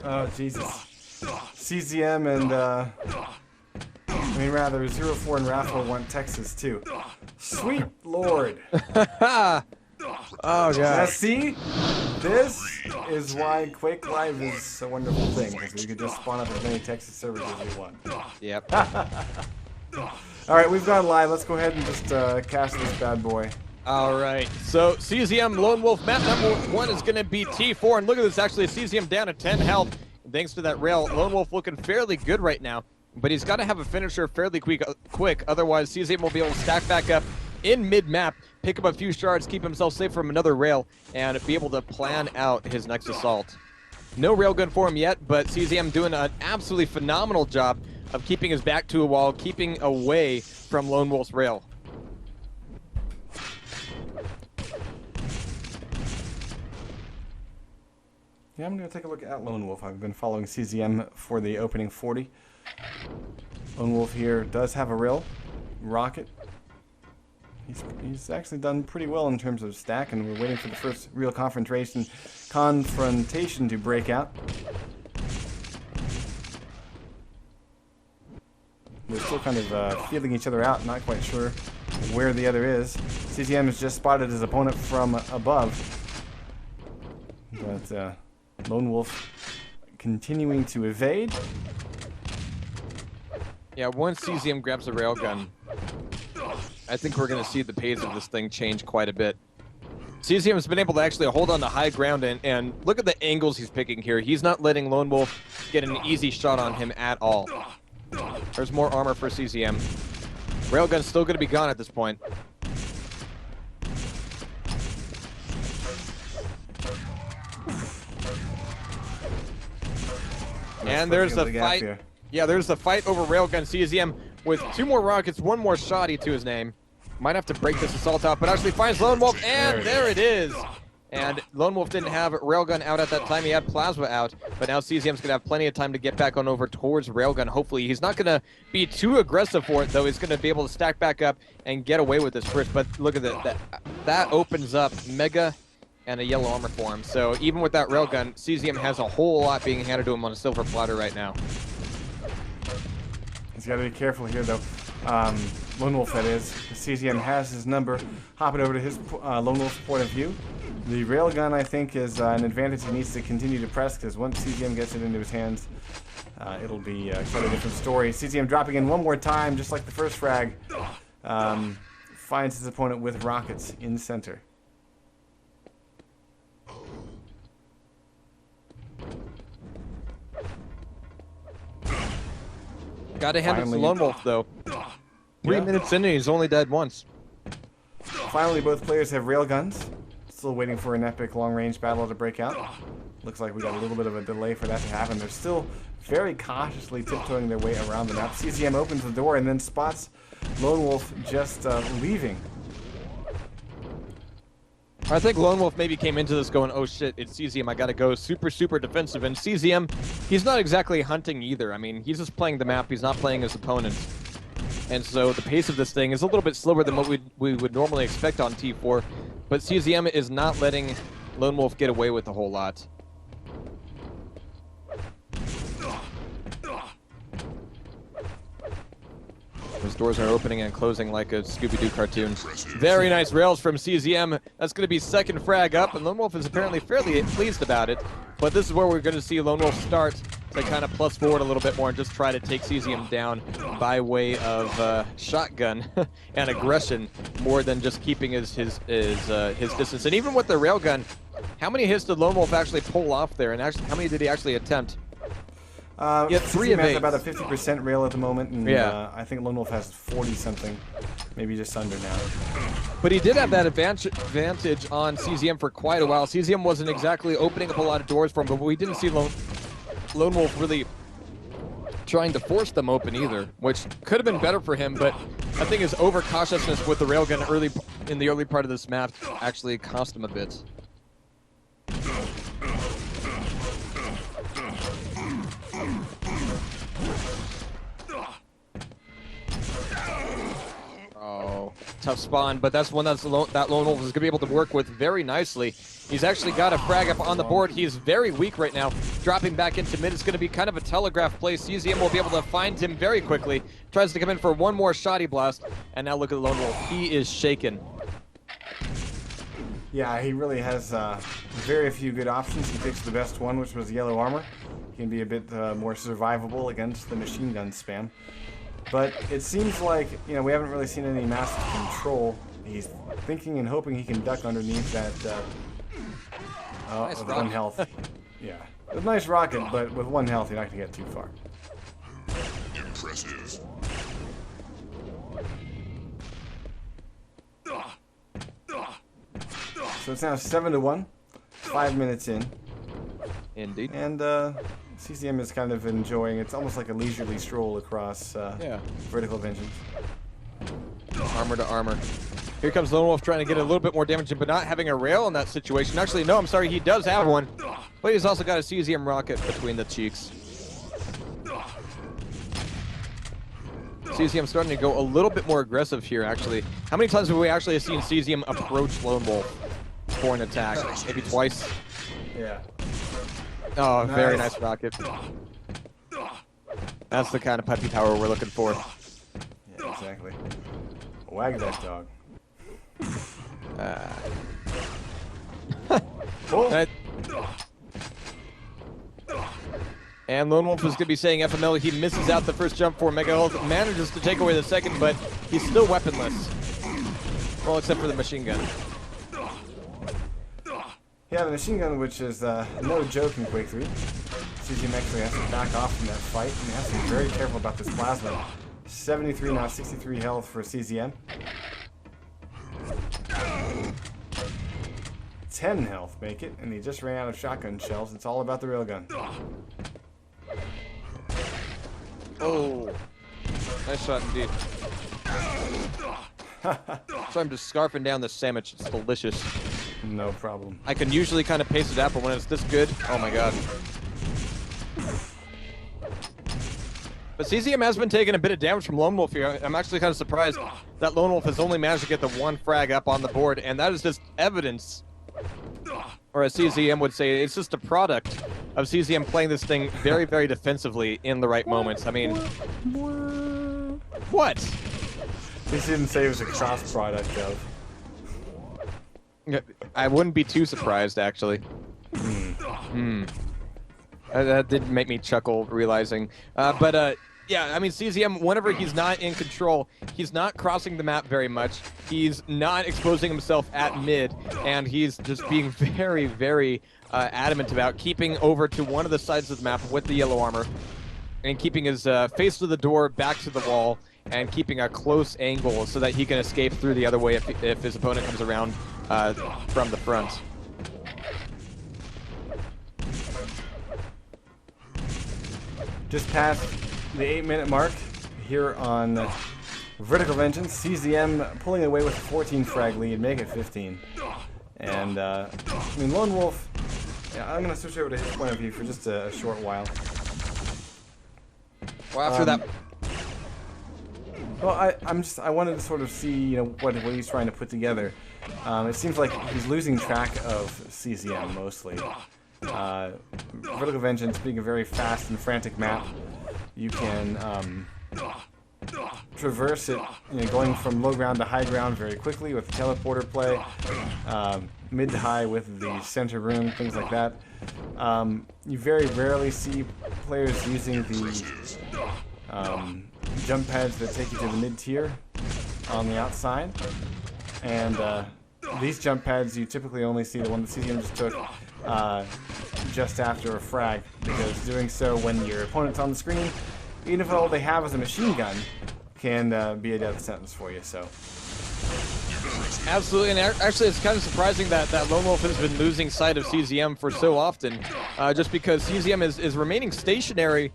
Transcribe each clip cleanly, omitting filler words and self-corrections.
Oh, Jesus. CZM and, I mean, rather, 04 and Raffle want Texas, too. Sweet Lord. Oh, Now, God. see? This is why Quake Live is a wonderful thing, because we could just spawn up as many Texas servers as we want. Yep. Alright, we've gone live. Let's go ahead and just cast this bad boy. All right, so CZM Lone Wolf map number 1 is going to be T4, and look at this, actually, CZM down to 10 health. Thanks to that rail, Lone Wolf looking fairly good right now, but he's got to have a finisher fairly quick, otherwise CZM will be able to stack back up in mid-map, pick up a few shards, keep himself safe from another rail, and be able to plan out his next assault. No railgun for him yet, but CZM doing an absolutely phenomenal job of keeping his back to a wall, keeping away from Lone Wolf's rail. Yeah, I'm going to take a look at Lone Wolf. I've been following CZM for the opening 40. Lone Wolf here does have a rail. Rocket. He's actually done pretty well in terms of stack, and we're waiting for the first real confrontation to break out. They're still kind of feeling each other out, not quite sure where the other is. CZM has just spotted his opponent from above. But Lone Wolf continuing to evade. Yeah, once CZM grabs a railgun, I think we're going to see the pace of this thing change quite a bit. CZM has been able to actually hold on to high ground, and look at the angles he's picking here. He's not letting Lone Wolf get an easy shot on him at all. There's more armor for CZM. Railgun's still going to be gone at this point. And there's the fight. Here. Yeah, there's the fight over railgun. CZM with 2 more rockets, 1 more shotty to his name. Might have to break this assault out, but actually finds Lone Wolf, and there it is. And Lone Wolf didn't have railgun out at that time. He had plasma out, but now CZM's going to have plenty of time to get back on over towards railgun. Hopefully, he's not going to be too aggressive for it, though. He's going to be able to stack back up and get away with this first. But look at that. That opens up Mega and a yellow armor for him. So even with that railgun, CZM has a whole lot being handed to him on a silver platter right now. He's got to be careful here, though. Lone Wolf, that is. CZM has his number. Hopping over to his Lone Wolf's point of view. The railgun, I think, is an advantage he needs to continue to press, because once CZM gets it into his hands, it'll be quite a different story. CZM dropping in one more time, just like the first frag. Finds his opponent with rockets in center. Gotta hand it to Lone Wolf, though. 3 minutes in and he's only dead once. Finally, both players have railguns. Still waiting for an epic long-range battle to break out. Looks like we got a little bit of a delay for that to happen. They're still very cautiously tiptoeing their way around the map. CZM opens the door and then spots Lone Wolf just leaving. I think Lone Wolf maybe came into this going, oh shit, it's CZM, I gotta go super defensive. And CZM, he's not exactly hunting either. I mean, he's just playing the map, he's not playing his opponents. And so the pace of this thing is a little bit slower than what we would normally expect on T4. But CZM is not letting Lone Wolf get away with a whole lot. Those doors are opening and closing like a Scooby-Doo cartoon. Very nice rails from CZM. That's going to be second frag up, and Lone Wolf is apparently fairly pleased about it. But this is where we're going to see Lone Wolf start to kind of plus forward a little bit more and just try to take CZM down by way of shotgun and aggression, more than just keeping his distance. And even with the railgun, how many hits did Lone Wolf actually pull off there? And actually, how many did he actually attempt? Yeah, 3 of 8. About a 50% rail at the moment, and I think Lone Wolf has 40-something, maybe just under now. But he did have that advantage on CZM for quite a while. CZM wasn't exactly opening up a lot of doors for him, but we didn't see Lone Wolf really trying to force them open either, which could have been better for him, but I think his overcautiousness with the railgun in the early part of this map actually cost him a bit. tough spawn, but that's one that Lone Wolf is going to be able to work with very nicely. He's actually got a frag up on the board. He's very weak right now. Dropping back into mid is going to be kind of a telegraph play. CZM will be able to find him very quickly. Tries to come in for one more shoddy blast, and now look at Lone Wolf. He is shaken. Yeah, he really has very few good options. He picks the best one, which was yellow armor. He can be a bit more survivable against the machine gun spam. But it seems like, you know, we haven't really seen any massive control. He's thinking and hoping he can duck underneath that Nice with rocket. 1 health. Yeah, a nice rocket, but with 1 health, you're not going to get too far. Impressive. So it's now 7-1, 5 minutes in. Indeed. And CCM is kind of enjoying, it's almost like a leisurely stroll across vertical vengeance. Armor to armor. Here comes Lone Wolf trying to get a little bit more damage, but not having a rail in that situation. Actually, no, I'm sorry, he does have one. But he's also got a CZM rocket between the cheeks. CZM starting to go a little bit more aggressive here, actually. How many times have we actually seen CZM approach Lone Wolf for an attack? Maybe twice? Yeah. Oh, Nice. very nice rocket. That's the kind of puppy power we're looking for. Yeah, exactly. Wag that dog. That- And Lone Wolf is going to be saying FML. He misses out the first jump for Mega Health, manages to take away the second, but he's still weaponless. Well, except for the machine gun. Yeah, the machine gun, which is no joke in Quake 3. CCM actually has to back off from that fight, and he has to be very careful about this plasma. 73 now, 63 health for CZM. 10 health make it, and he just ran out of shotgun shells. It's all about the railgun. Oh, nice shot indeed. So I'm just scarfing down this sandwich. It's delicious. No problem. I can usually kind of pace it out, but when it's this good, oh my god. But CZM has been taking a bit of damage from Lone Wolf here. I'm actually kind of surprised that Lone Wolf has only managed to get the 1 frag up on the board, and that is just evidence, or as CZM would say, it's just a product of CZM playing this thing very, very defensively in the right moments. I mean, what? He didn't say it was a cross product of. I wouldn't be too surprised, actually. That did make me chuckle, realizing. Yeah, I mean, CZM, whenever he's not in control, he's not crossing the map very much. He's not exposing himself at mid, and he's just being very, very adamant about keeping over to one of the sides of the map with the yellow armor, and keeping his face to the door, back to the wall, and keeping a close angle so that he can escape through the other way if his opponent comes around from the front. Just past the 8-minute mark here on Vertical Vengeance. CZM pulling away with a 14 frag lead, make it 15. And, I mean, Lone Wolf, yeah, I'm going to switch over to his point of view for just a short while. Well, after that... Well, I wanted to sort of see, you know, what he's trying to put together. It seems like he's losing track of CZM mostly. Vertical Vengeance being a very fast and frantic map, you can traverse it, you know, going from low ground to high ground very quickly with the teleporter play, mid to high with the center room, things like that. You very rarely see players using the jump pads that take you to the mid tier on the outside, and these jump pads you typically only see the one that CZM just took just after a frag, because doing so when your opponent's on the screen, even if all they have is a machine gun, can be a death sentence for you. So absolutely, and actually it's kind of surprising that Lone Wolf has been losing sight of CZM for so often, just because CZM is remaining stationary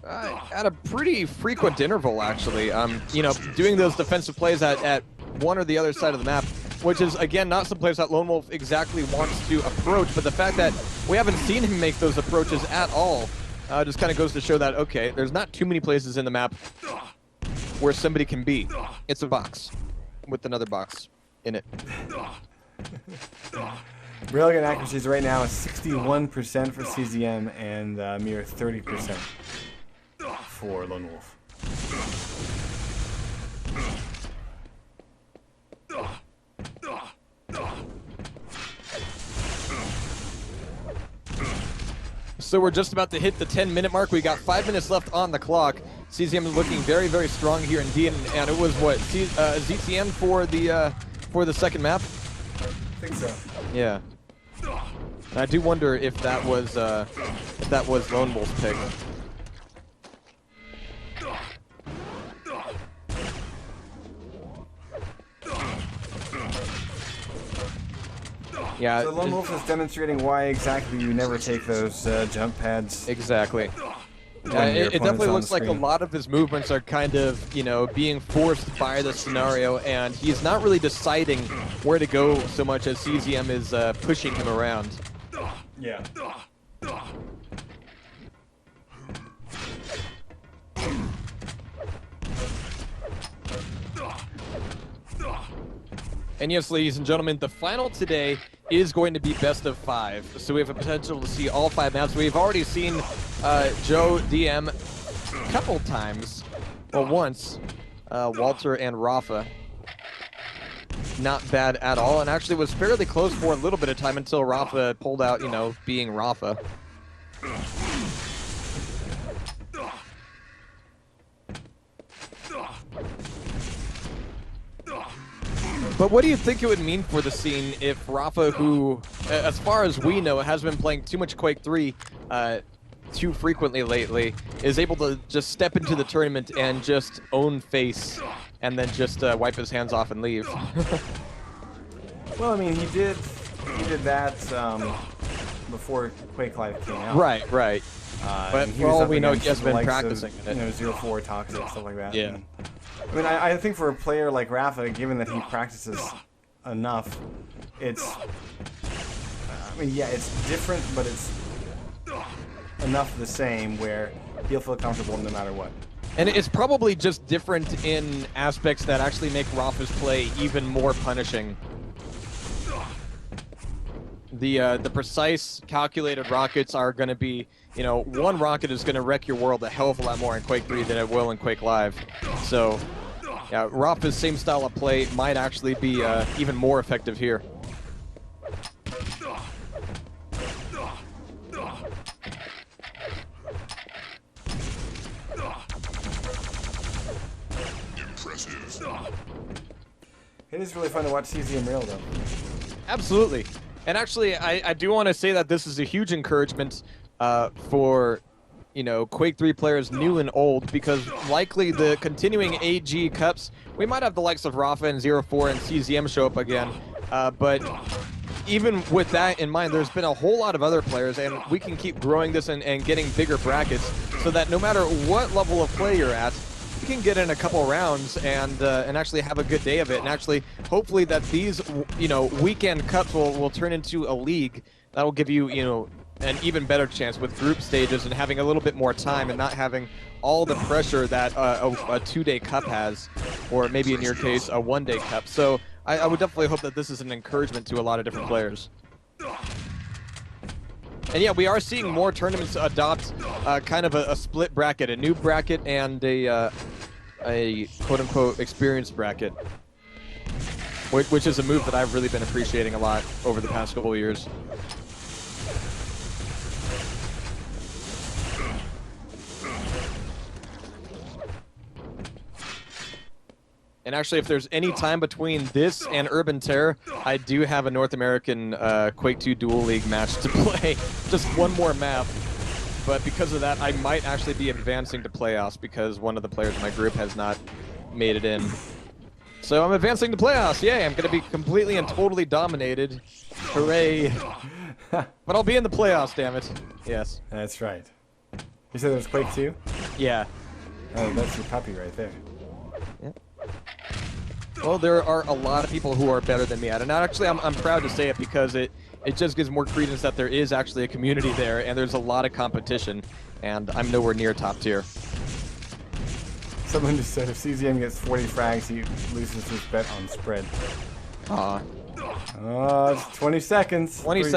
at a pretty frequent interval, actually. You know, doing those defensive plays at one or the other side of the map, which is, again, not some place that Lone Wolf exactly wants to approach, but the fact that we haven't seen him make those approaches at all just kind of goes to show that, okay, there's not too many places in the map where somebody can be. It's a box. with another box in it. Railgun accuracies right now is 61% for CZM and mere 30% for Lone Wolf. So we're just about to hit the 10-minute mark. We got 5 minutes left on the clock. CZM is looking very, very strong here indeed, and it was what ZTN for the second map. I think so. Yeah. And I do wonder if that was Lone Wolf's pick. Yeah. So Lone Wolf is demonstrating why exactly you never take those jump pads. Exactly. It definitely looks like a lot of his movements are kind of, you know, being forced by the scenario, and he's not really deciding where to go so much as CZM is pushing him around. Yeah. And yes, ladies and gentlemen, the final today is going to be best of 5. So we have a potential to see all 5 maps. We've already seen Joe DM a couple times, well, once, Walter and Rafa. Not bad at all, and actually was fairly close for a little bit of time until Rafa pulled out, you know, being Rafa. But what do you think it would mean for the scene if Rafa, who, as far as we know, has been playing too much Quake 3 too frequently lately, is able to just step into the tournament and just own face and then just wipe his hands off and leave? Well, I mean, he did that before Quake Live came out. Right, right. But for all we know, he has been practicing it. You know, 0-4 Toxic, stuff like that. Yeah. And, I mean, I think for a player like Rafa, given that he practices enough, it's... I mean, yeah, it's different, but it's enough the same where he'll feel comfortable no matter what. And it's probably just different in aspects that actually make Rafa's play even more punishing. The precise calculated rockets are going to be, you know, one rocket is going to wreck your world a hell of a lot more in Quake 3 than it will in Quake Live. So, yeah, Rafa's same style of play might actually be even more effective here. It is really fun to watch CZM rail, though. Absolutely. And actually, I do want to say that this is a huge encouragement for, you know, Quake 3 players new and old, because likely the continuing AG Cups, we might have the likes of Rafa and 0-4 and CZM show up again, but even with that in mind, there's been a whole lot of other players, and we can keep growing this and getting bigger brackets so that no matter what level of play you're at, you can get in a couple rounds and actually have a good day of it, and actually hopefully that these, you know, weekend cups will turn into a league that will give you, you know, an even better chance with group stages and having a little bit more time and not having all the pressure that a 2-day cup has, or maybe in your case a 1-day cup. So I would definitely hope that this is an encouragement to a lot of different players. And yeah, we are seeing more tournaments adopt kind of a split bracket, a new bracket and a quote-unquote experienced bracket, which is a move that I've really been appreciating a lot over the past couple of years. And actually, if there's any time between this and Urban Terror, I do have a North American Quake 2 Dual League match to play. Just one more map. But because of that, I might actually be advancing to playoffs because one of the players in my group has not made it in. So I'm advancing to playoffs. Yay, I'm going to be completely and totally dominated. Hooray. But I'll be in the playoffs, damn it. Yes. That's right. You said it was Quake 2? Yeah. Oh, that's your puppy right there. Yep. Well, there are a lot of people who are better than me at it. And actually, I'm proud to say it because it just gives more credence that there is actually a community there, and there's a lot of competition, and I'm nowhere near top tier. Someone just said if CZM gets 40 frags, he loses his bet on spread. It's 20 seconds. 20 Three, seconds.